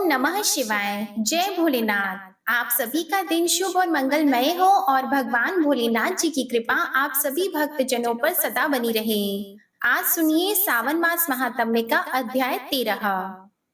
ओम नमः शिवाय। जय भोलेनाथ। आप सभी का दिन शुभ और मंगलमय हो और भगवान भोलेनाथ जी की कृपा आप सभी भक्तजनों पर सदा बनी रहे। आज सुनिए सावन मास महात्म्य का अध्याय 13।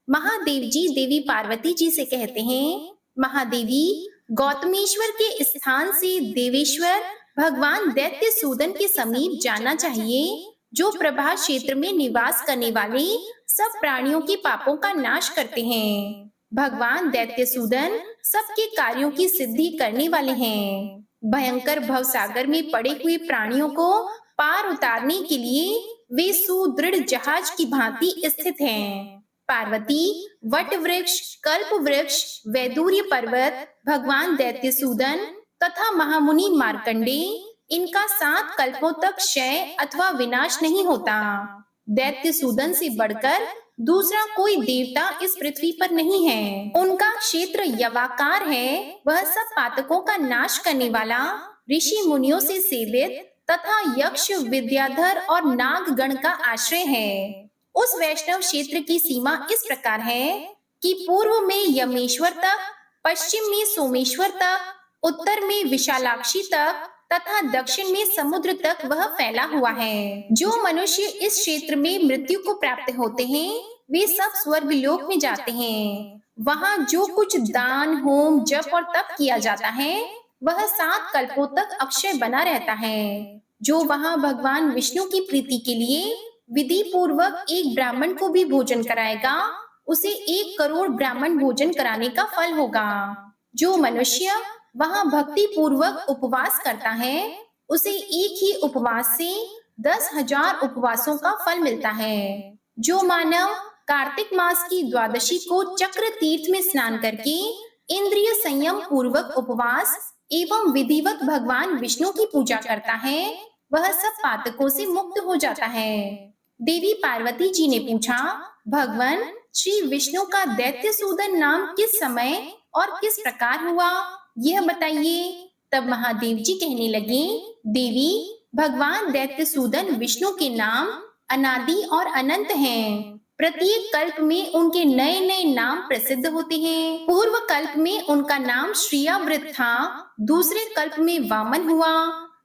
महादेव जी देवी पार्वती जी से कहते हैं, महादेवी, गौतमेश्वर के स्थान से देवेश्वर भगवान दैत्य सूदन के समीप जाना चाहिए, जो प्रभा क्षेत्र में निवास करने वाले सब प्राणियों के पापों का नाश करते हैं। भगवान दैत्य सूदन सबके कार्यों की सिद्धि करने वाले हैं। भयंकर भवसागर में पड़े हुए प्राणियों को पार उतारने के लिए वे सुदृढ़ जहाज की भांति स्थित हैं। पार्वती, वट वृक्ष, कल्प वृक्ष, वैदूर्य पर्वत, भगवान दैत्य सूदन तथा महामुनि मार्कंडे, इनका 7 कल्पों तक क्षय अथवा विनाश नहीं होता। दैत्य सूदन से बढ़कर दूसरा कोई देवता इस पृथ्वी पर नहीं है। उनका क्षेत्र यवाकार है। वह सब पातकों का नाश करने वाला, ऋषि मुनियों से सेवित तथा यक्ष, विद्याधर और नाग गण का आश्रय है। उस वैष्णव क्षेत्र की सीमा इस प्रकार है कि पूर्व में यमेश्वर तक, पश्चिम में सोमेश्वर तक, उत्तर में विशालाक्षी तक तथा दक्षिण में समुद्र तक वह फैला हुआ है। जो मनुष्य इस क्षेत्र में मृत्यु को प्राप्त होते हैं, वे सब स्वर्ग लोक में जाते हैं। वहाँ जो कुछ दान, होम, जप और तप किया जाता है, वह 7 कल्पों तक अक्षय बना रहता है। जो वहाँ भगवान विष्णु की प्रीति के लिए विधि पूर्वक एक ब्राह्मण को भी भोजन कराएगा, उसे 1 करोड़ ब्राह्मण भोजन कराने का फल होगा। जो मनुष्य वहाँ भक्ति पूर्वक उपवास करता है, उसे एक ही उपवास से 10,000 उपवासों का फल मिलता है। जो मानव कार्तिक मास की द्वादशी को चक्र तीर्थ में स्नान करके इंद्रिय संयम पूर्वक उपवास एवं विधिवत भगवान विष्णु की पूजा करता है, वह सब पातकों से मुक्त हो जाता है। देवी पार्वती जी ने पूछा, भगवान श्री विष्णु का दैत्य सूदन नाम किस समय और किस प्रकार हुआ, यह बताइए। तब महादेव जी कहने लगे, देवी, भगवान दैत्य सूदन विष्णु के नाम अनादि और अनंत हैं। प्रत्येक कल्प में उनके नए नए नाम प्रसिद्ध होते हैं। पूर्व कल्प में उनका नाम श्रियावृत था, दूसरे कल्प में वामन हुआ,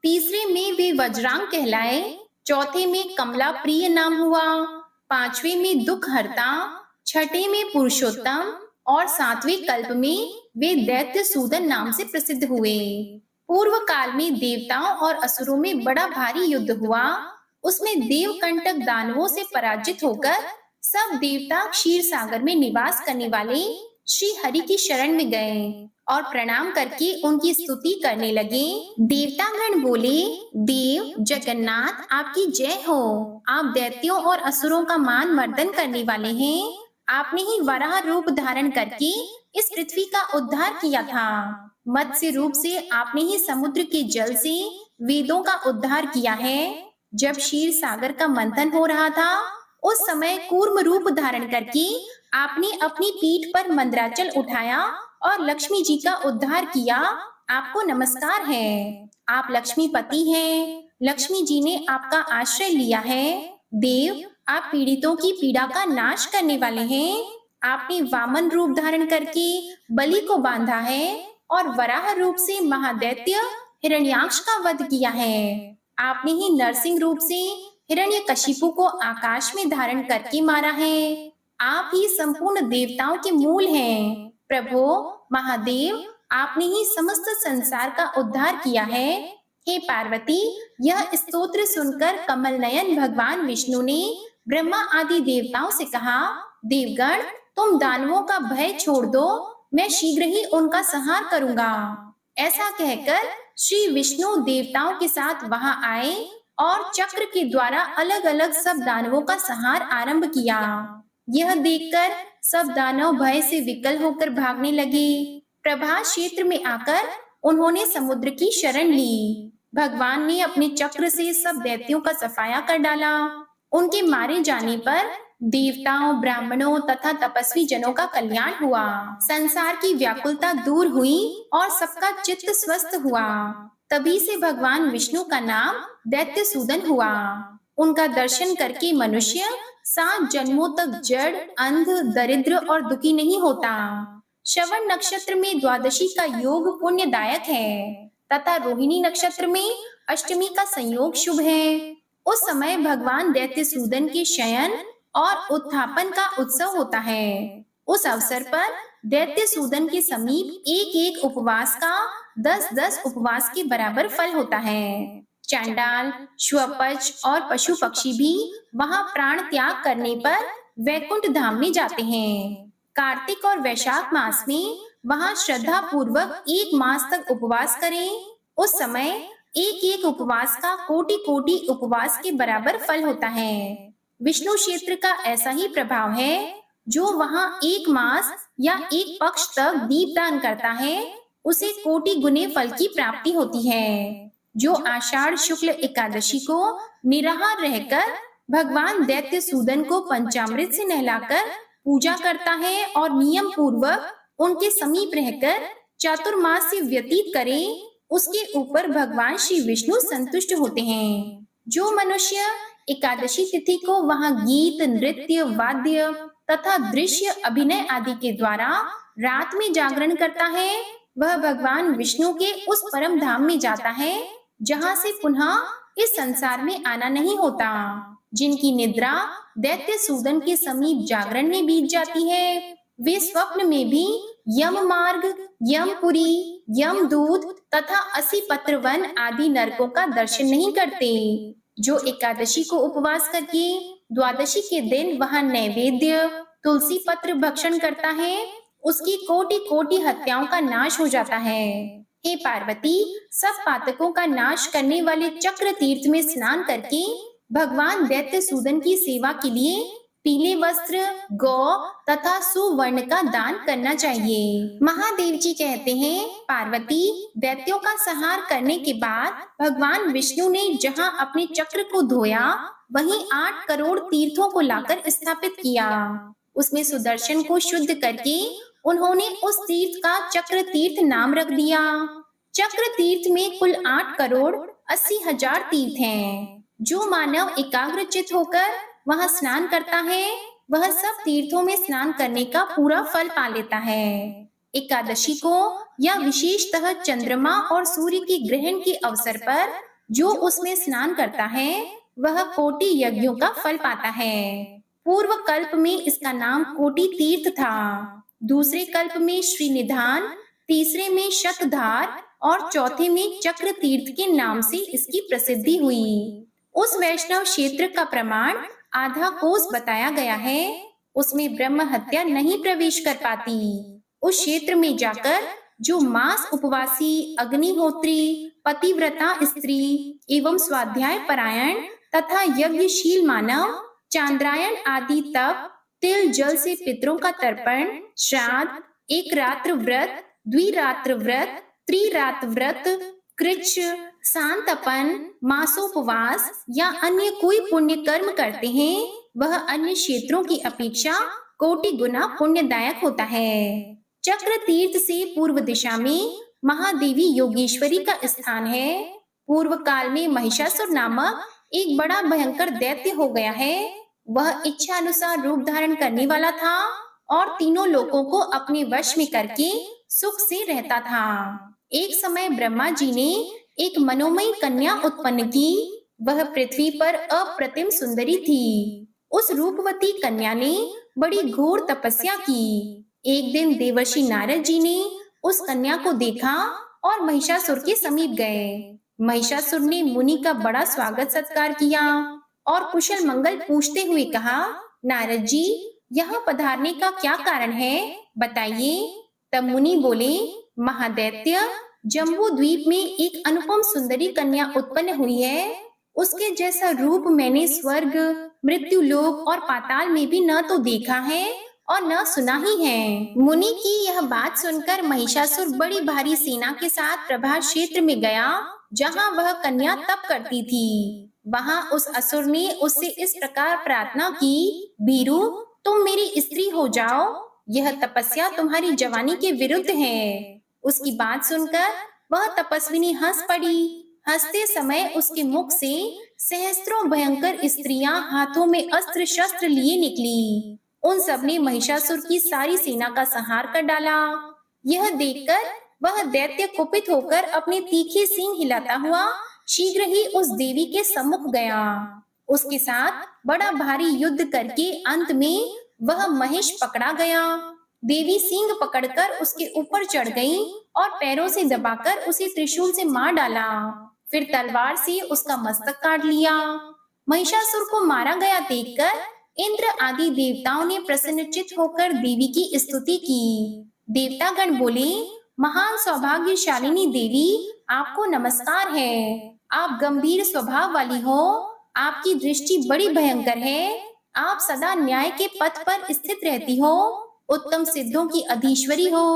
तीसरे में वे वज्रांग कहलाए, चौथे में कमला प्रिय नाम हुआ, 5वें में दुख हरता, 6ठे में पुरुषोत्तम और 7वें कल्प में वे दैत्य सूदन नाम से प्रसिद्ध हुए। पूर्व काल में देवताओं और असुरों में बड़ा भारी युद्ध हुआ। उसमें देवकंटक दानवों से पराजित होकर सब देवता क्षीर सागर में निवास करने वाले श्री हरि की शरण में गए और प्रणाम करके उनकी स्तुति करने लगे। देवतागण बोले, देव जगन्नाथ आपकी जय हो। आप दैत्यों और असुरों का मान मर्दन करने वाले हैं। आपने ही वराह रूप धारण करके इस पृथ्वी का उद्धार किया था। मत्स्य रूप से आपने ही समुद्र के जल से वेदों का उद्धार किया है। जब क्षीर सागर का मंथन हो रहा था, उस समय कूर्म रूप धारण करके आपने अपनी पीठ पर मंदराचल उठाया और लक्ष्मी जी का उद्धार किया। आपको नमस्कार है। आप लक्ष्मीपति हैं। लक्ष्मी जी ने आपका आश्रय लिया है। देव, आप पीड़ितों की पीड़ा का नाश करने वाले हैं। आपने वामन रूप धारण करके बलि को बांधा है और वराह रूप से महादैत्य हिरण्याक्ष का वध किया है। आपने ही नरसिंह रूप से हिरण्यकशिपु को आकाश में धारण करके मारा है। आप ही संपूर्ण देवताओं के मूल हैं। प्रभु महादेव, आपने ही समस्त संसार का उद्धार किया है। हे पार्वती, यह स्तोत्र सुनकर कमल नयन भगवान विष्णु ने ब्रह्मा आदि देवताओं से कहा, देवगण, तुम दानवों का भय छोड़ दो, मैं शीघ्र ही उनका संहार करूंगा। ऐसा कहकर श्री विष्णु देवताओं के साथ वहां आए और चक्र के द्वारा अलग अलग सब दानवों का संहार आरंभ किया। यह देखकर सब दानव भय से विकल होकर भागने लगे। प्रभा क्षेत्र में आकर उन्होंने समुद्र की शरण ली। भगवान ने अपने चक्र से सब दैत्यों का सफाया कर डाला। उनके मारे जाने पर देवताओं, ब्राह्मणों तथा तपस्वी जनों का कल्याण हुआ। संसार की व्याकुलता दूर हुई और सबका चित्त स्वस्थ हुआ। तभी से भगवान विष्णु का नाम दैत्य सूदन हुआ। उनका दर्शन करके मनुष्य 7 जन्मों तक जड़, अंध, दरिद्र और दुखी नहीं होता। श्रवण नक्षत्र में द्वादशी का योग पुण्यदायक है तथा रोहिणी नक्षत्र में अष्टमी का संयोग शुभ है। उस समय भगवान दैत्यसूदन के शयन और उत्थापन का उत्सव होता है। उस अवसर पर दैत्यसूदन के समीप एक एक उपवास का 10-10 उपवास के बराबर फल होता है। चांडाल, श्वपच और पशु पक्षी भी वहां प्राण त्याग करने पर वैकुंठ धाम में जाते हैं। कार्तिक और वैशाख मास में वहां श्रद्धा पूर्वक 1 मास तक उपवास करें। उस समय एक एक उपवास का कोटि कोटि उपवास के बराबर फल होता है। विष्णु क्षेत्र का ऐसा ही प्रभाव है। जो वहां 1 मास या 1 पक्ष तक दीपदान करता है उसे कोटि गुने फल की प्राप्ति होती है। जो आषाढ़ शुक्ल एकादशी को निराहार रहकर भगवान दैत्यसूदन को पंचामृत से नहलाकर पूजा करता है और नियम पूर्वक उनके समीप रहकर चातुर्मास से व्यतीत करे, उसके ऊपर भगवान श्री विष्णु संतुष्ट होते हैं। जो मनुष्य एकादशी तिथि को वहां गीत, नृत्य, वाद्य तथा दृश्य अभिनय आदि के द्वारा रात में जागरण करता है, वह भगवान विष्णु के उस परम धाम में जाता है जहां से पुनः इस संसार में आना नहीं होता। जिनकी निद्रा दैत्यसूदन के समीप जागरण में बीत जाती है, वे स्वप्न में भी यम मार्ग, यमपुरी, यमदूत तथा 80 पत्र वन आदि नरकों का दर्शन नहीं करते। जो एकादशी को उपवास करके द्वादशी के दिन वहां नैवेद्य, तुलसी पत्र भक्षण करता है, उसकी कोटि कोटि हत्याओं का नाश हो जाता है। हे पार्वती, सब पातकों का नाश करने वाले चक्र तीर्थ में स्नान करके भगवान दैत्यसूदन की सेवा के लिए पीले वस्त्र, गौ तथा सुवर्ण का दान करना चाहिए। महादेव जी कहते हैं, पार्वती, दैत्यों का संहार करने के बाद भगवान विष्णु ने जहां अपने चक्र को धोया वहीं 8 करोड़ तीर्थों को लाकर स्थापित किया। उसमें सुदर्शन को शुद्ध करके उन्होंने उस तीर्थ का चक्र तीर्थ नाम रख दिया। चक्र तीर्थ में कुल 8 करोड़ 80 हजार तीर्थ हैं। जो मानव एकाग्रचित होकर वहां स्नान करता है, वह सब तीर्थों में स्नान करने का पूरा फल पा लेता है। एकादशी को या विशेषतः चंद्रमा और सूर्य के ग्रहण के अवसर पर जो उसमें स्नान करता है, वह कोटि यज्ञों का फल पाता है। पूर्व कल्प में इसका नाम कोटि तीर्थ था, दूसरे कल्प में श्रीनिधान, तीसरे में शतधार और चौथे में चक्र तीर्थ के नाम से इसकी प्रसिद्धि हुई। उस वैष्णव क्षेत्र का प्रमाण आधा कोस बताया गया है। उसमें ब्रह्म हत्या नहीं प्रवेश कर पाती। उस क्षेत्र में जाकर जो मास उपवासी, अग्निहोत्री, पतिव्रता स्त्री एवं स्वाध्याय परायण तथा यज्ञशील मानव चांद्रायण आदि तप, तिल जल से पितरों का तर्पण, श्राद्ध, 1 रात्र व्रत, द्विरात्र व्रत, त्रिरात्र व्रत, कृच्छ, सांतपन, मासोपवास या अन्य कोई पुण्य कर्म करते हैं, वह अन्य क्षेत्रों की अपेक्षा कोटि गुना पुण्यदायक होता है। चक्र तीर्थ से पूर्व दिशा में महादेवी योगेश्वरी का स्थान है। पूर्व काल में महिषासुर नामक एक बड़ा भयंकर दैत्य हो गया है। वह इच्छा अनुसार रूप धारण करने वाला था और तीनों लोकों को अपने वश में करके सुख से रहता था। एक समय ब्रह्मा जी ने एक मनोमयी कन्या उत्पन्न की। वह पृथ्वी पर अप्रतिम सुंदरी थी। उस रूपवती कन्या ने बड़ी घोर तपस्या की। एक दिन देवर्षि नारद जी ने उस कन्या को देखा और महिषासुर के समीप गए। महिषासुर ने मुनि का बड़ा स्वागत सत्कार किया और कुशल मंगल पूछते हुए कहा, नारद जी, यहाँ पधारने का क्या कारण है, बताइए। तब मुनि बोले, महादैत्य, जम्बू द्वीप में एक अनुपम सुंदरी कन्या उत्पन्न हुई है। उसके जैसा रूप मैंने स्वर्ग, मृत्युलोक और पाताल में भी न तो देखा है और न सुना ही है। मुनि की यह बात सुनकर महिषासुर बड़ी भारी सेना के साथ प्रभास क्षेत्र में गया, जहाँ वह कन्या तप करती थी। वहाँ उस असुर ने उससे इस प्रकार प्रार्थना की, भीरू, तुम मेरी स्त्री हो जाओ, यह तपस्या तुम्हारी जवानी के विरुद्ध है। उसकी बात सुनकर वह तपस्विनी हंस पड़ी। हंसते समय उसके मुख से सहस्त्रों भयंकर स्त्रियां हाथों में अस्त्र शस्त्र लिए निकली। उन सब ने महिषासुर की सारी सेना का संहार कर डाला। यह देखकर वह दैत्य कुपित होकर अपने तीखे सींग हिलाता हुआ शीघ्र ही उस देवी के सम्मुख गया। उसके साथ बड़ा भारी युद्ध करके अंत में वह महिष पकड़ा गया। देवी सींग पकड़कर उसके ऊपर चढ़ गई और पैरों से दबाकर उसे त्रिशूल से मार डाला। फिर तलवार से उसका मस्तक काट लिया। महिषासुर को मारा गया देखकर इंद्र आदि देवताओं ने प्रसन्नचित्त होकर देवी की स्तुति की। देवतागण बोले, महान सौभाग्यशालिनी देवी, आपको नमस्कार है। आप गंभीर स्वभाव वाली हो, आपकी दृष्टि बड़ी भयंकर है। आप सदा न्याय के पथ पर स्थित रहती हो, उत्तम सिद्धों की अधीश्वरी हो।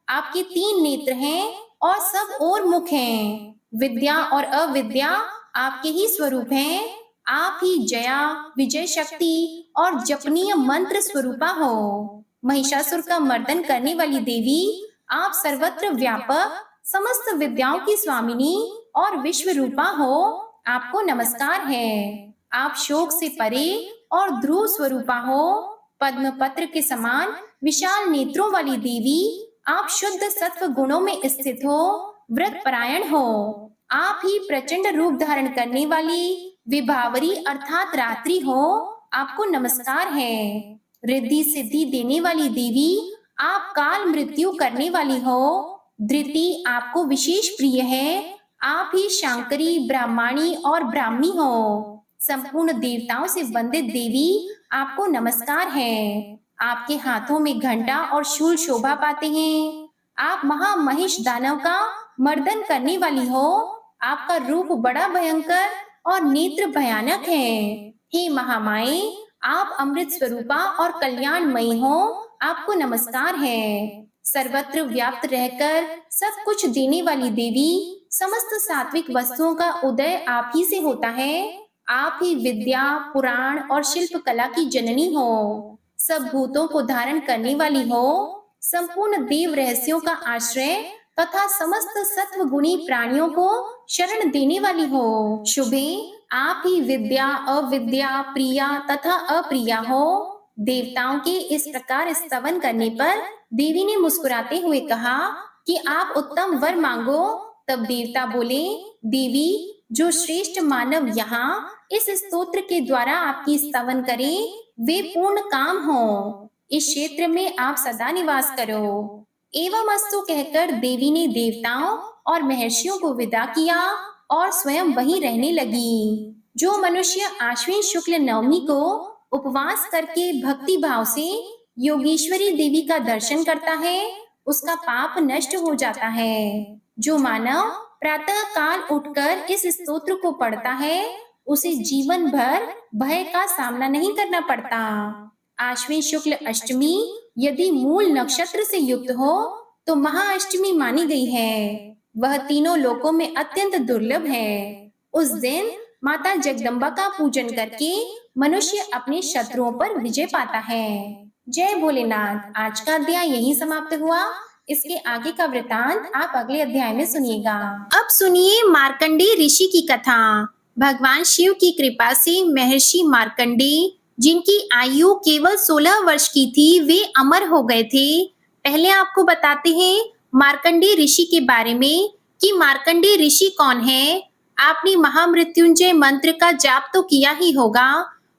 आपके 3 नेत्र हैं और सब ओर मुख हैं। विद्या और अविद्या आपके ही स्वरूप हैं। आप ही जया, विजय शक्ति और जपनीय मंत्र स्वरूपा हो। महिषासुर का मर्दन करने वाली देवी, आप सर्वत्र व्यापक, समस्त विद्याओं की स्वामिनी और विश्व रूपा हो। आपको नमस्कार है। आप शोक से परे और ध्रुव स्वरूपा हो। पद्म पत्र के समान विशाल नेत्रों वाली देवी, आप शुद्ध सत्व गुणों में स्थित हो, व्रत परायण हो। आप ही प्रचंड रूप धारण करने वाली विभावरी अर्थात रात्रि हो। आपको नमस्कार है। रिद्धि सिद्धि देने वाली देवी, आप काल मृत्यु करने वाली हो। धृति आपको विशेष प्रिय है। आप ही शांकरी, ब्राह्मणी और ब्राह्मणी हो। संपूर्ण देवताओं से वंदित देवी, आपको नमस्कार है। आपके हाथों में घंटा और शूल शोभा पाते हैं। आप महामहिष दानव का मर्दन करने वाली हो। आपका रूप बड़ा भयंकर और नेत्र भयानक है। हे महामाए, आप अमृत स्वरूपा और कल्याणमयी हो। आपको नमस्कार है। सर्वत्र व्याप्त रहकर सब कुछ देने वाली देवी, समस्त सात्विक वस्तुओं का उदय आप ही से होता है। आप ही विद्या, पुराण और शिल्प कला की जननी हो। सब भूतों को धारण करने वाली हो। संपूर्ण देव रहस्यों का आश्रय तथा समस्त सत्व गुणी प्राणियों को शरण देने वाली हो। शुभे, आप ही विद्या, अविद्या, प्रिया तथा अप्रिया हो। देवताओं के इस प्रकार स्तवन करने पर देवी ने मुस्कुराते हुए कहा कि आप उत्तम वर मांगो। तब देवता बोले, देवी, जो श्रेष्ठ मानव यहाँ इस स्तोत्र के द्वारा आपकी स्तवन करें, वे पूर्ण काम हो। इस क्षेत्र में आप सदा निवास करो। एवं अस्तु कहकर देवी ने देवताओं और महर्षियों को विदा किया और स्वयं वहीं रहने लगी। जो मनुष्य आश्विन शुक्ल नवमी को उपवास करके भक्ति भाव से योगेश्वरी देवी का दर्शन करता है, उसका पाप नष्ट हो जाता है। जो मानव प्रातः काल उठकर इस स्तोत्र को पढ़ता है, उसे जीवन भर भय का सामना नहीं करना पड़ता। आश्विन शुक्ल अष्टमी यदि मूल नक्षत्र से युक्त हो तो महाअष्टमी मानी गई है। वह तीनों लोकों में अत्यंत दुर्लभ है। उस दिन माता जगदम्बा का पूजन करके मनुष्य अपने शत्रुओं पर विजय पाता है। जय भोलेनाथ। आज का अध्याय यहीं समाप्त हुआ। इसके आगे का वृतांत आप अगले अध्याय में सुनिएगा। अब सुनिए मार्कंडेय ऋषि की कथा। भगवान शिव की कृपा से महर्षि मार्कंडेय, जिनकी आयु केवल 16 वर्ष की थी, वे अमर हो गए थे। पहले आपको बताते हैं मार्कंडेय ऋषि के बारे में कि मार्कंडेय ऋषि कौन है। आपने महामृत्युंजय मंत्र का जाप तो किया ही होगा।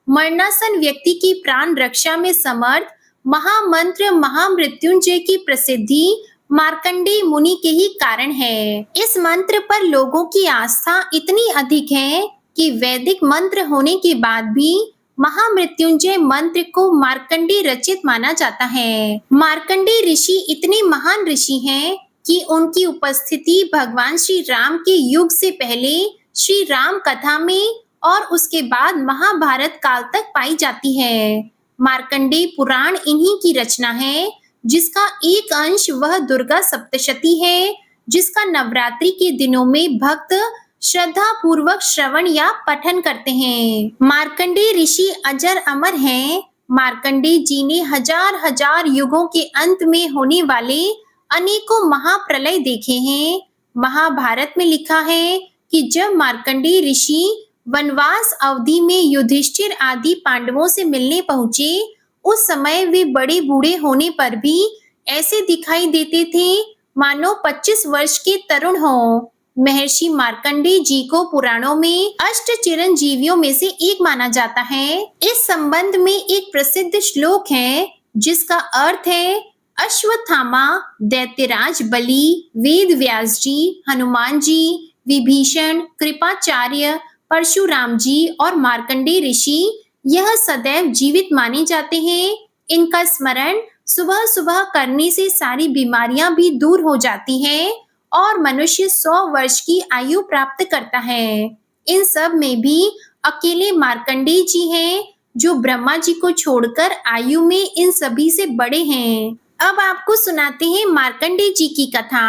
मरणासन व्यक्ति की प्राण रक्षा में समर्थ महामंत्र महामृत्युंजय की प्रसिद्धि मार्कंडेय मुनि के ही कारण है। इस मंत्र पर लोगों की आस्था इतनी अधिक है कि वैदिक मंत्र होने के बाद भी महामृत्युंजय मंत्र को मार्कंडेय रचित माना जाता है। मार्कंडेय ऋषि इतने महान ऋषि हैं कि उनकी उपस्थिति भगवान श्री राम के युग से पहले श्री राम कथा में और उसके बाद महाभारत काल तक पाई जाती है। मार्कंडेय पुराण इन्हीं की रचना है, जिसका एक अंश वह दुर्गा सप्तशती है, जिसका नवरात्रि के दिनों में भक्त श्रद्धा पूर्वक श्रवण या पठन करते हैं। मार्कंडेय ऋषि अजर अमर हैं। मार्कंडेय जी ने हजार हजार युगों के अंत में होने वाले अनेकों महाप्रलय देखे हैं। महाभारत में लिखा है कि जब मार्कंडेय ऋषि वनवास अवधि में युधिष्ठिर आदि पांडवों से मिलने पहुंचे। उस समय वे बड़े बूढ़े होने पर भी ऐसे दिखाई देते थे मानो 25 वर्ष के तरुण हो। महर्षि मार्कंडेय जी को पुराणों में अष्ट चिरंजीवियों में से एक माना जाता है। इस संबंध में एक प्रसिद्ध श्लोक है जिसका अर्थ है, अश्वत्थामा, दैत्यराज बलि, वेद व्यास जी, हनुमान जी, विभीषण, कृपाचार्य, परशुराम जी और मार्कंडेय ऋषि यह सदैव जीवित माने जाते हैं। इनका स्मरण सुबह सुबह करने से सारी बीमारियां भी दूर हो जाती हैं और मनुष्य 100 वर्ष की आयु प्राप्त करता है। इन सब में भी अकेले मार्कंडेय जी हैं जो ब्रह्मा जी को छोड़कर आयु में इन सभी से बड़े हैं। अब आपको सुनाते हैं मार्कंडेय जी की कथा।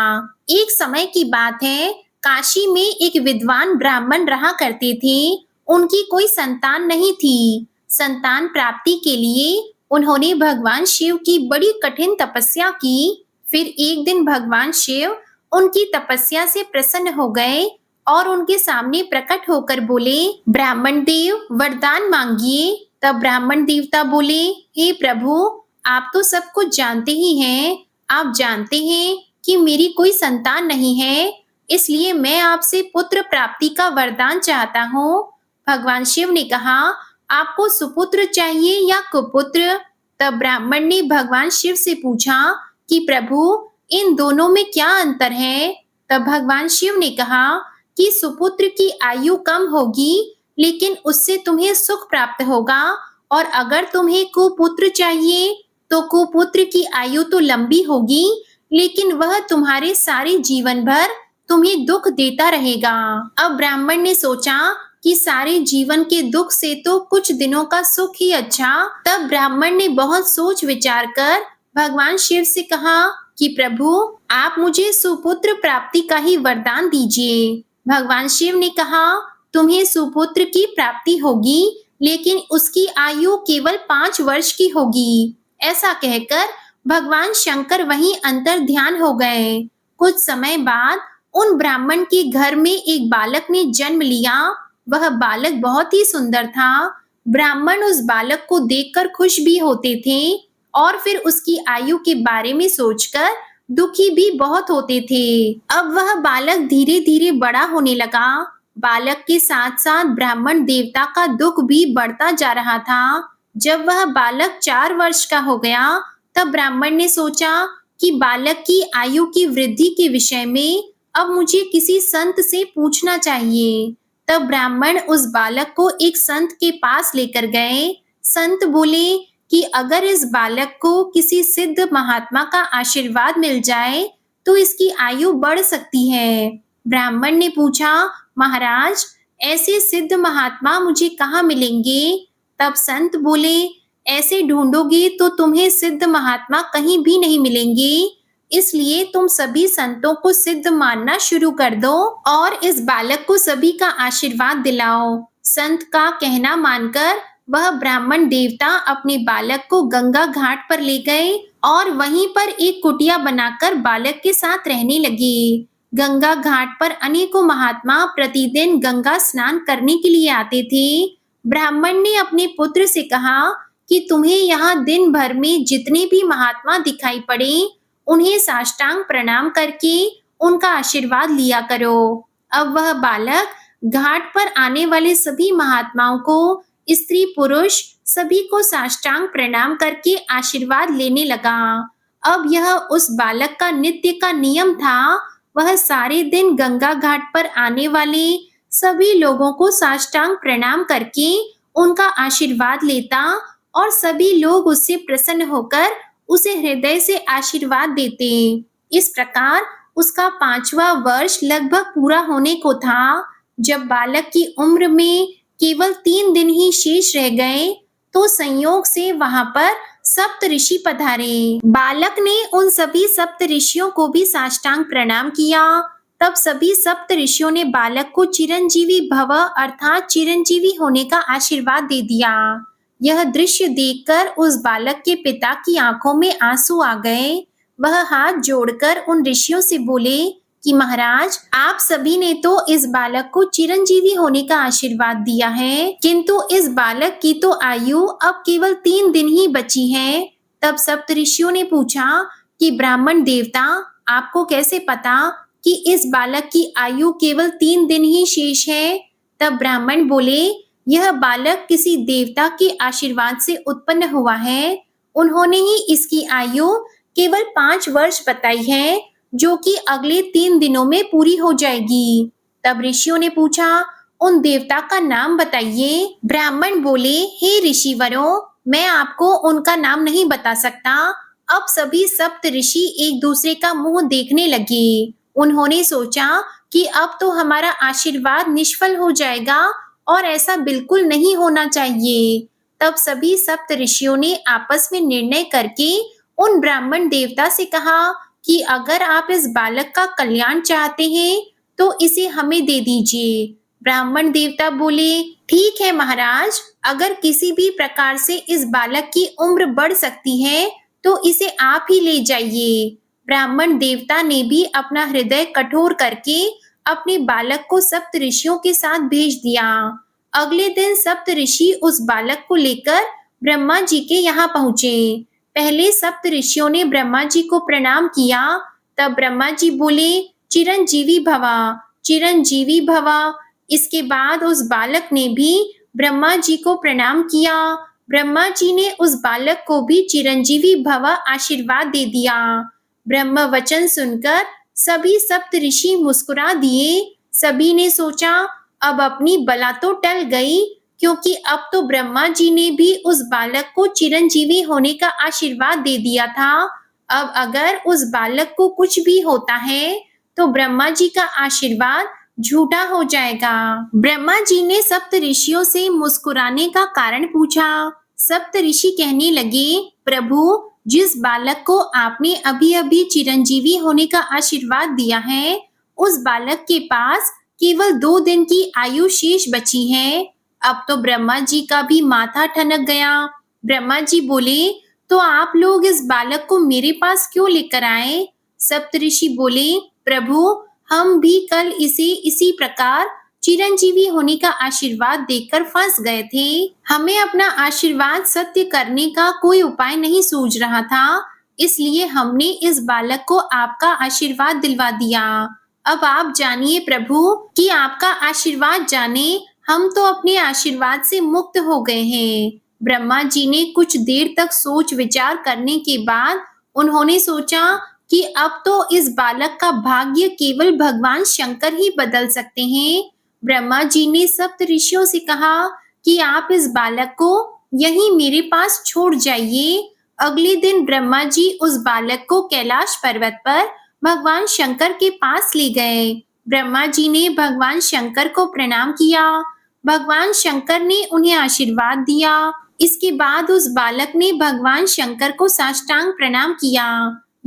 एक समय की बात है, काशी में एक विद्वान ब्राह्मण रहा करते थे। उनकी कोई संतान नहीं थी। संतान प्राप्ति के लिए उन्होंने भगवान शिव की बड़ी कठिन तपस्या की। फिर एक दिन भगवान शिव उनकी तपस्या से प्रसन्न हो गए और उनके सामने प्रकट होकर बोले, ब्राह्मण देव वरदान मांगिए। तब ब्राह्मण देवता बोले, हे प्रभु, आप तो सब कुछ जानते ही हैं। आप जानते हैं कि मेरी कोई संतान नहीं है, इसलिए मैं आपसे पुत्र प्राप्ति का वरदान चाहता हूँ। भगवान शिव ने कहा, आपको सुपुत्र चाहिए या कुपुत्र? तब ब्राह्मण ने भगवान शिव से पूछा कि प्रभु, इन दोनों में क्या अंतर है? तब भगवान शिव ने कहा कि सुपुत्र की आयु कम होगी, लेकिन उससे तुम्हें सुख प्राप्त होगा, और अगर तुम्हें कुपुत्र चाहिए तो कुपुत्र की आयु तो लंबी होगी, लेकिन वह तुम्हारे सारे जीवन भर तुम्हें दुख देता रहेगा। अब ब्राह्मण ने सोचा कि सारे जीवन के दुख से तो कुछ दिनों का सुख ही अच्छा। तब ब्राह्मण ने बहुत सोच विचार कर भगवान शिव से कहा कि प्रभु, आप मुझे सुपुत्र प्राप्ति का ही वरदान दीजिए। भगवान शिव ने कहा, तुम्हें सुपुत्र की प्राप्ति होगी, लेकिन उसकी आयु केवल 5 वर्ष की होगी। ऐसा कहकर भगवान शंकर वहीं अंतर ध्यान हो गए। कुछ समय बाद उन ब्राह्मण के घर में एक बालक ने जन्म लिया। वह बालक बहुत ही सुंदर था। ब्राह्मण उस बालक को देखकर खुश भी होते थे और फिर उसकी आयु के बारे में सोचकर दुखी भी बहुत होते थे। अब वह बालक धीरे धीरे बड़ा होने लगा। बालक के साथ साथ ब्राह्मण देवता का दुख भी बढ़ता जा रहा था। जब वह बालक 4 वर्ष का हो गया, तब ब्राह्मण ने सोचा कि बालक की आयु की वृद्धि के विषय में अब मुझे किसी संत से पूछना चाहिए। तब ब्राह्मण उस बालक को एक संत के पास लेकर गए। संत बोले कि अगर इस बालक को किसी सिद्ध महात्मा का आशीर्वाद मिल जाए तो इसकी आयु बढ़ सकती है। ब्राह्मण ने पूछा, महाराज, ऐसे सिद्ध महात्मा मुझे कहाँ मिलेंगे? तब संत बोले, ऐसे ढूंढोगे तो तुम्हें सिद्ध महात्मा कहीं भी नहीं मिलेंगे, इसलिए तुम सभी संतों को सिद्ध मानना शुरू कर दो और इस बालक को सभी का आशीर्वाद दिलाओ। संत का कहना मानकर वह ब्राह्मण देवता अपने बालक को गंगा घाट पर ले गए और वहीं पर एक कुटिया बनाकर बालक के साथ रहने लगे। गंगा घाट पर अनेकों महात्मा प्रतिदिन गंगा स्नान करने के लिए आते थे। ब्राह्मण ने अपने पुत्र से कहा कि तुम्हें यहाँ दिन भर में जितने भी महात्मा दिखाई पड़े, उन्हें साष्टांग प्रणाम करके उनका आशीर्वाद लिया करो। अब वह बालक घाट पर आने वाले सभी महात्माओं को, स्त्री पुरुष सभी को साष्टांग प्रणाम करके आशीर्वाद लेने लगा। अब यह उस बालक का नित्य का नियम था। वह सारे दिन गंगा घाट पर आने वाले सभी लोगों को साष्टांग प्रणाम करके उनका आशीर्वाद लेता और सभी लोग उससे प्रसन्न होकर उसे हृदय से आशीर्वाद देते। इस प्रकार उसका 5वां वर्ष लगभग पूरा होने को था। जब बालक की उम्र में केवल 3 दिन ही शेष रह गए तो संयोग से वहां पर सप्त ऋषि पधारे। बालक ने उन सभी सप्त ऋषियों को भी साष्टांग प्रणाम किया। तब सभी सप्त ऋषियों ने बालक को चिरंजीवी भव अर्थात चिरंजीवी होने का आशीर्वाद दे दिया। यह दृश्य देखकर उस बालक के पिता की आंखों में आंसू आ गए। वह हाथ जोड़कर उन ऋषियों से बोले कि महाराज, आप सभी ने तो इस बालक को चिरंजीवी होने का आशीर्वाद दिया है, किंतु इस बालक की तो आयु अब केवल 3 दिन ही बची है। तब सप्तऋषियों ने पूछा कि ब्राह्मण देवता, आपको कैसे पता कि इस बालक की आयु केवल 3 दिन ही शेष है? तब ब्राह्मण बोले, यह बालक किसी देवता के आशीर्वाद से उत्पन्न हुआ है। उन्होंने ही इसकी आयु केवल 5 वर्ष बताई है, जो कि अगले 3 दिनों में पूरी हो जाएगी। तब ऋषियों ने पूछा, उन देवता का नाम बताइए। ब्राह्मण बोले, हे ऋषिवरों, मैं आपको उनका नाम नहीं बता सकता। अब सभी सप्त ऋषि एक दूसरे का मुंह देखने लगे। उन्होंने सोचा कि अब तो हमारा आशीर्वाद निष्फल हो जाएगा और ऐसा बिल्कुल नहीं होना चाहिए। तब सभी सप्त ऋषियों ने आपस में निर्णय करके उन ब्राह्मण देवता से कहा कि अगर आप इस बालक का कल्याण चाहते हैं तो इसे हमें दे दीजिए। ब्राह्मण देवता बोले, ठीक है महाराज, अगर किसी भी प्रकार से इस बालक की उम्र बढ़ सकती है तो इसे आप ही ले जाइए। ब्राह्मण देवता ने भी अपना हृदय कठोर करके अपने बालक को सप्त ऋषियों के साथ भेज दिया। अगले दिन सप्त ऋषि उस बालक को लेकर ब्रह्मा जी के यहाँ पहुंचे। पहले सप्त ऋषियों ने ब्रह्मा जी को प्रणाम किया। तब ब्रह्मा जी बोले, चिरंजीवी भवा, चिरंजीवी भवा। इसके बाद उस बालक ने भी ब्रह्मा जी को प्रणाम किया। ब्रह्मा जी ने उस बालक को भी चिरंजीवी भवा आशीर्वाद दे दिया। ब्रह्म वचन सुनकर सभी सप्त ऋषि मुस्कुरा दिए। सभी ने सोचा, अब अपनी बला तो टल गई, क्योंकि अब तो ब्रह्मा जी ने भी उस बालक को चिरंजीवी होने का आशीर्वाद दे दिया था। अब अगर उस बालक को कुछ भी होता है तो ब्रह्मा जी का आशीर्वाद झूठा हो जाएगा। ब्रह्मा जी ने सप्त ऋषियों से मुस्कुराने का कारण पूछा। सप्त ऋषि कहने लगे, प्रभु, जिस बालक को आपने अभी अभी चिरंजीवी होने का आशीर्वाद दिया है, उस बालक के पास केवल 2 दिन की आयु शेष बची है। अब तो ब्रह्मा जी का भी माथा ठनक गया। ब्रह्मा जी बोले, तो आप लोग इस बालक को मेरे पास क्यों लेकर आए? सप्तऋषि बोले, प्रभु, हम भी कल इसे इसी प्रकार चिरंजीवी होने का आशीर्वाद देकर फंस गए थे। हमें अपना आशीर्वाद सत्य करने का कोई उपाय नहीं सूझ रहा था, इसलिए हमने इस बालक को आपका आशीर्वाद दिलवा दिया। अब आप जानिए प्रभु कि आपका आशीर्वाद जाने हम तो अपने आशीर्वाद से मुक्त हो गए हैं। ब्रह्मा जी ने कुछ देर तक सोच विचार करने के बाद उन्होंने सोचा कि अब तो इस बालक का भाग्य केवल भगवान शंकर ही बदल सकते हैं। ब्रह्मा जी ने सप्त ऋषियों से कहा कि आप इस बालक को यहीं मेरे पास छोड़ जाइए। अगले दिन ब्रह्मा जी उस बालक को कैलाश पर्वत पर भगवान शंकर के पास ले गए। ब्रह्मा जी ने भगवान शंकर को प्रणाम किया। भगवान शंकर ने उन्हें आशीर्वाद दिया। इसके बाद उस बालक ने भगवान शंकर को साष्टांग प्रणाम किया।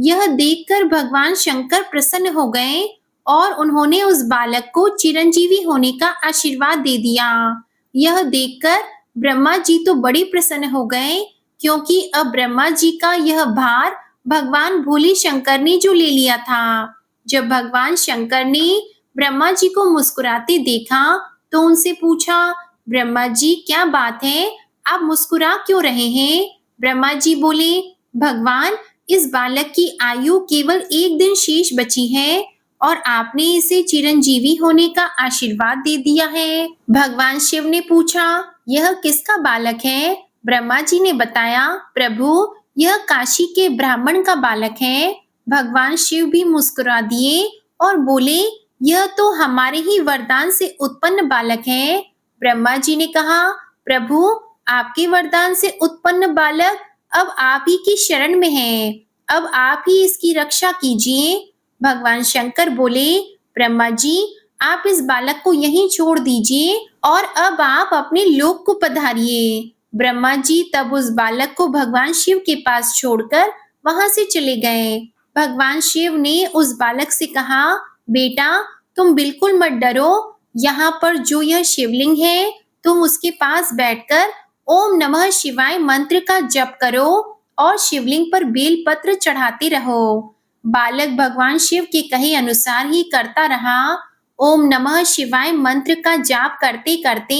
यह देखकर भगवान शंकर प्रसन्न हो गए और उन्होंने उस बालक को चिरंजीवी होने का आशीर्वाद दे दिया। यह देखकर ब्रह्मा जी तो बड़े प्रसन्न हो गए, क्योंकि अब ब्रह्मा जी का यह भार भगवान भोले शंकर ने जो ले लिया था। जब भगवान शंकर ने ब्रह्मा जी को मुस्कुराते देखा तो उनसे पूछा, ब्रह्मा जी, क्या बात है, आप मुस्कुरा क्यों रहे हैं? ब्रह्मा जी बोले, भगवान, इस बालक की आयु केवल 1 दिन शेष बची है और आपने इसे चिरंजीवी होने का आशीर्वाद दे दिया है। भगवान शिव ने पूछा, यह किसका बालक है? ब्रह्मा जी ने बताया, प्रभु, यह काशी के ब्राह्मण का बालक है। भगवान शिव भी मुस्कुरा दिए और बोले, यह तो हमारे ही वरदान से उत्पन्न बालक है। ब्रह्मा जी ने कहा, प्रभु, आपके वरदान से उत्पन्न बालक अब आप ही की शरण में है। अब आप ही इसकी रक्षा कीजिए। भगवान शंकर बोले, ब्रह्मा जी, आप इस बालक को यहीं छोड़ दीजिए और अब आप अपने लोक को पधारिए। ब्रह्मा जी तब उस बालक को भगवान शिव के पास छोड़कर वहां से चले गए। भगवान शिव ने उस बालक से कहा, बेटा, तुम बिल्कुल मत डरो। यहाँ पर जो यह शिवलिंग है, तुम उसके पास बैठकर ओम नमः शिवाय मंत्र का जप करो और शिवलिंग पर बेल पत्र चढ़ाते रहो। बालक भगवान शिव के कहे अनुसार ही करता रहा। ओम नमः शिवाय मंत्र का जाप करते करते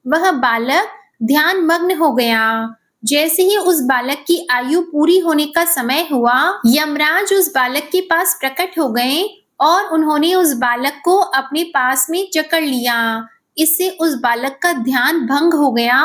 वह बालक ध्यान मग्न हो गया। जैसे ही उस बालक की आयु पूरी होने का समय हुआ, यमराज उस बालक के पास प्रकट हो गए और उन्होंने उस बालक को अपने पास में जकड़ लिया। इससे उस बालक का ध्यान भंग हो गया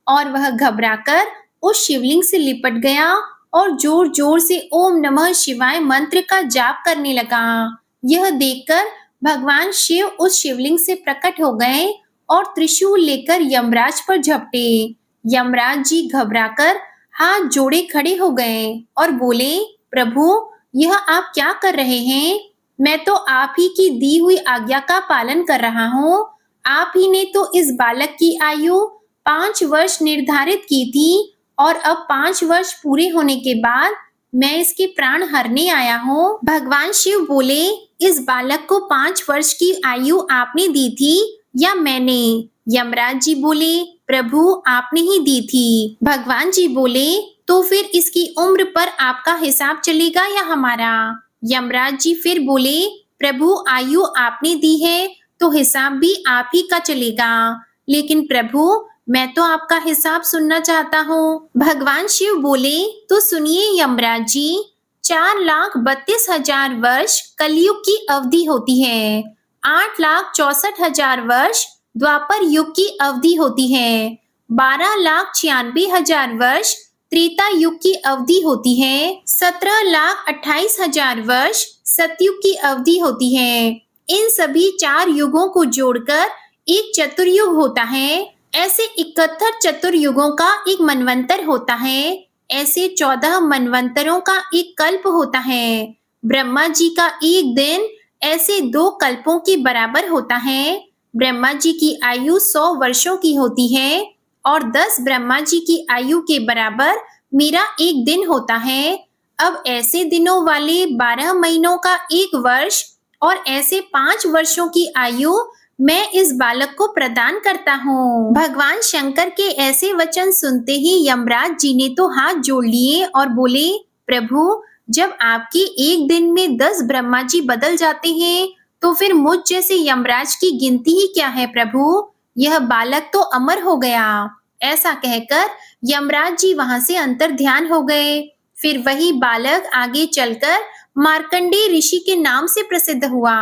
और वह घबराकर उस शिवलिंग से लिपट गया और जोर जोर से ओम नमः शिवाय मंत्र का जाप करने लगा। यह देखकर भगवान शिव उस शिवलिंग से प्रकट हो गए और त्रिशूल लेकर यमराज पर झपटे। यमराज जी घबराकर हाथ जोड़े खड़े हो गए और बोले, प्रभु, यह आप क्या कर रहे हैं? मैं तो आप ही की दी हुई आज्ञा का पालन कर रहा हूँ। आप ही ने तो इस बालक की आयु 5 वर्ष निर्धारित की थी और अब 5 वर्ष पूरे होने के बाद मैं इसके प्राण हरने आया हूँ। भगवान शिव बोले, इस बालक को 5 वर्ष की आयु आपने दी थी या मैंने? यमराज जी बोले, प्रभु, आपने ही दी थी। भगवान जी बोले, तो फिर इसकी उम्र पर आपका हिसाब चलेगा या हमारा? यमराज जी फिर बोले, प्रभु, आयु आपने दी है तो हिसाब भी आप ही का चलेगा, लेकिन प्रभु, मैं तो आपका हिसाब सुनना चाहता हूँ। भगवान शिव बोले, तो सुनिए यमराज जी, 4,32,000 वर्ष कलयुग की अवधि होती है, 8,64,000 वर्ष द्वापर युग की अवधि होती है, 12,96,000 वर्ष त्रेता युग की अवधि होती है, 17,28,000 वर्ष सतयुग की अवधि होती है। इन सभी 4 युगों को जोड़कर एक चतुर्युग होता है। ऐसे 71 चतुर्युगों का एक मनवंतर होता है। ऐसे 14 मनवंतरों का एक कल्प होता है। ब्रह्मा जी का एक दिन ऐसे 2 कल्पों के बराबर होता है। ब्रह्मा जी की आयु 100 वर्षों की होती है और 10 ब्रह्मा जी की आयु के बराबर मेरा एक दिन होता है। अब ऐसे दिनों वाले 12 महीनों का एक वर्ष और ऐसे 5 वर्षों की आयु मैं इस बालक को प्रदान करता हूँ। भगवान शंकर के ऐसे वचन सुनते ही यमराज जी ने तो हाथ जोड़ लिए और बोले, प्रभु, जब आपके एक दिन में 10 ब्रह्मा जी बदल जाते हैं तो फिर मुझ जैसे यमराज की गिनती ही क्या है प्रभु? यह बालक तो अमर हो गया। ऐसा कहकर यमराज जी वहां से अंतर ध्यान हो गए। फिर वही बालक आगे चलकर मार्कंडेय ऋषि के नाम से प्रसिद्ध हुआ।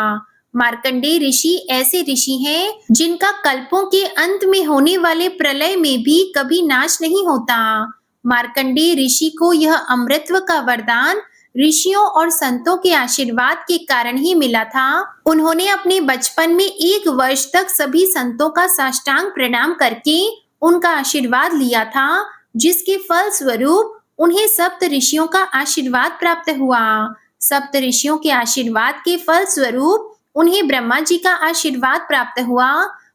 मार्कंडेय ऋषि ऐसे ऋषि हैं जिनका कल्पों के अंत में होने वाले प्रलय में भी कभी नाश नहीं होता। मार्कंडेय ऋषि को यह अमृतत्व का वरदान ऋषियों और संतों के आशीर्वाद के कारण ही मिला था। उन्होंने अपने बचपन में 1 वर्ष तक सभी संतों का साष्टांग प्रणाम करके उनका आशीर्वाद लिया था, जिसके फल स्वरूप उन्हें सप्त ऋषियों का आशीर्वाद प्राप्त हुआ। सप्त ऋषियों के आशीर्वाद के फल स्वरूप उन्हें ब्रह्मा जी का आशीर्वाद प्राप्त हुआ।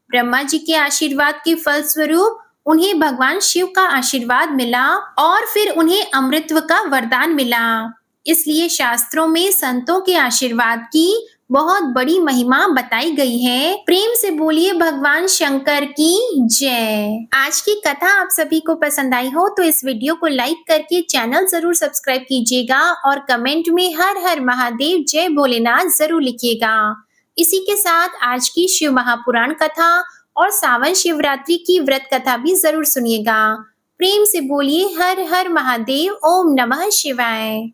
ब्रह्मा जी के आशीर्वाद के फल स्वरूप उन्हें भगवान शिव का आशीर्वाद मिला और फिर उन्हें अमृतत्व का वरदान मिला। इसलिए शास्त्रों में संतों के आशीर्वाद की बहुत बड़ी महिमा बताई गई है। प्रेम से बोलिए भगवान शंकर की जय। आज की कथा आप सभी को पसंद आई हो तो इस वीडियो को लाइक करके चैनल जरूर सब्सक्राइब कीजिएगा और कमेंट में हर हर महादेव जय भोलेनाथ जरूर लिखिएगा। इसी के साथ आज की शिव महापुराण कथा और सावन शिवरात्रि की व्रत कथा भी जरूर सुनिएगा। प्रेम से बोलिए हर हर महादेव। ओम नमः शिवाय।